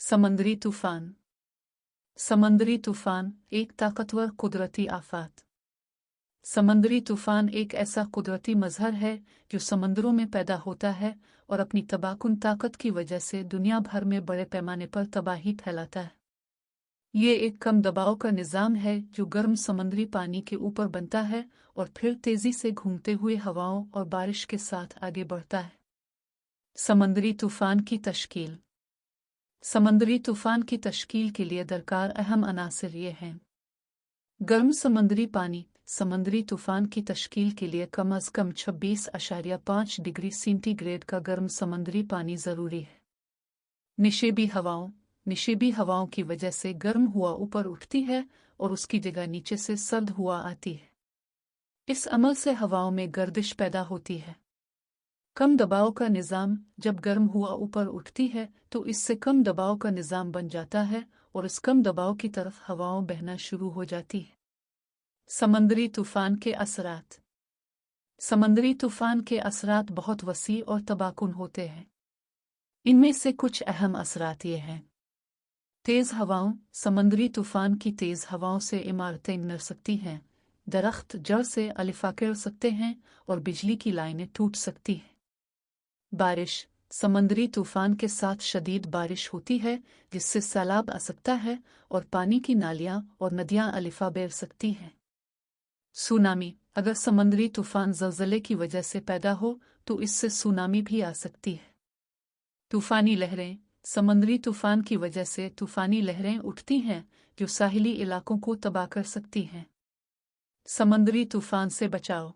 समंदरी तूफान। समंदरी तूफान एक ताकतवर कुदरती आफत। समंदरी तूफान एक ऐसा कुदरती मजहर है जो समंदरों में पैदा होता है और अपनी तबाहकुन ताकत की वजह से दुनिया भर में बड़े पैमाने पर तबाही फैलाता है। ये एक कम दबाव का निज़ाम है जो गर्म समंदरी पानी के ऊपर बनता है और फिर तेज़ी से घूमते हुए हवाओं और बारिश के साथ आगे बढ़ता है। समंदरी तूफान की तश्कील। समंदरी तूफान की तश्कील के लिए दरकार अहम अनासर ये हैं। गर्म समंदरी पानी। समंदरी तूफान की तश्कील के लिए कम अज़ कम 26.5 डिग्री सेंटीग्रेड का गर्म समंदरी पानी ज़रूरी है। निशेबी हवाओं। निशेबी हवाओं की वजह से गर्म हुआ ऊपर उठती है और उसकी जगह नीचे से सर्द हुआ आती है। इस अमल से हवाओं में गर्दिश पैदा होती है। कम दबाव का निज़ाम। जब गर्म हुआ ऊपर उठती है तो इससे कम दबाव का निज़ाम बन जाता है और इस कम दबाव की तरफ हवाओं बहना शुरू हो जाती है। समंदरी तूफान के असरात। समंदरी तूफान के असरात बहुत वसी और तबाहकुन होते हैं। इनमें से कुछ अहम असरात ये हैं। तेज़ हवाओं। समंदरी तूफान की तेज़ हवाओं से इमारतें गिर सकती हैं, दरख्त जड़ से अलिफा गिर सकते हैं और बिजली की लाइनें टूट सकती हैं। बारिश। समंदरी तूफान के साथ शदीद बारिश होती है जिससे सैलाब आ सकता है और पानी की नालियां और नदियां अलिफा बेर सकती हैं। सुनामी। अगर समंदरी तूफान ज़लज़ले की वजह से पैदा हो तो इससे सुनामी भी आ सकती है। तूफ़ानी लहरें। समंदरी तूफान की वजह से तूफ़ानी लहरें उठती हैं जो साहिली इलाकों को तबाह कर सकती हैं। समंदरी तूफान से बचाव।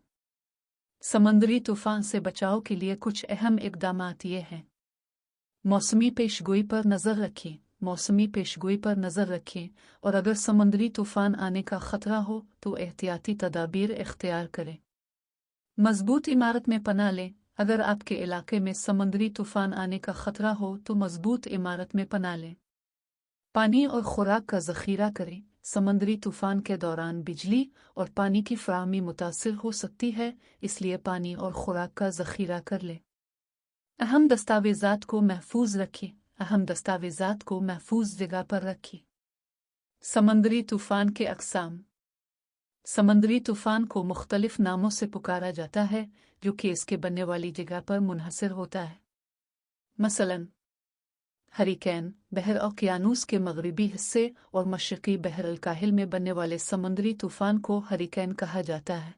समंदरी तूफान से बचाव के लिए कुछ अहम इक़दामात ये हैं। मौसमी पेशगोई पर नज़र रखें। मौसमी पेशगोई पर नज़र रखें और अगर समंदरी तूफान आने का ख़तरा हो तो एहतियाती तदाबीर इख्तियार करें। मज़बूत इमारत में पनाह लें। अगर आपके इलाके में समंदरी तूफान आने का ख़तरा हो तो मज़बूत इमारत में पनाह लें। पानी और खुराक का ज़ख़ीरा करें। समंदरी तूफान के दौरान बिजली और पानी की फ़राहमी मुतासिर हो सकती है, इसलिए पानी और खुराक का ज़ख़ीरा कर लें। अहम दस्तावेज़ात को महफूज रखें। अहम दस्तावेज़ात को महफूज जगह पर रखें। समंदरी तूफान के अक़साम। समंदरी तूफान को मुख्तलिफ नामों से पुकारा जाता है जो कि इसके बनने वाली जगह पर मुनहसर होता है। मसलन हरिकेन। बहर ओकियानूस के मगरबी हिस्से और मशरक़ी बहर अल-काहिल में बनने वाले समंदरी तूफान को हरिकेन कहा जाता है।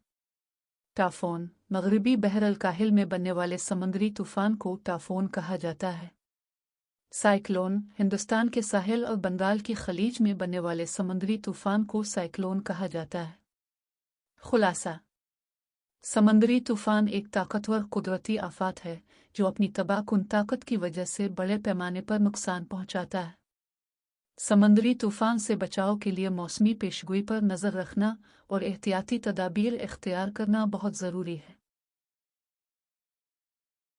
टाफ़ोन। मगरबी बहर अल-काहिल में बनने वाले समंदरी तूफान को टाफ़ोन कहा जाता है। साइक्लोन। हिंदुस्तान के साहिल और बंगाल की खलीज में बनने वाले समंदरी तूफान को साइक्लोन कहा जाता है। खुलासा। समंदरी तूफान एक ताकतवर कुदरती आफत है जो अपनी तबाहकुन ताकत की वजह से बड़े पैमाने पर नुकसान पहुंचाता है। समंदरी तूफान से बचाव के लिए मौसमी पेशगोई पर नज़र रखना और एहतियाती तदाबीर इख्तियार करना बहुत ज़रूरी है।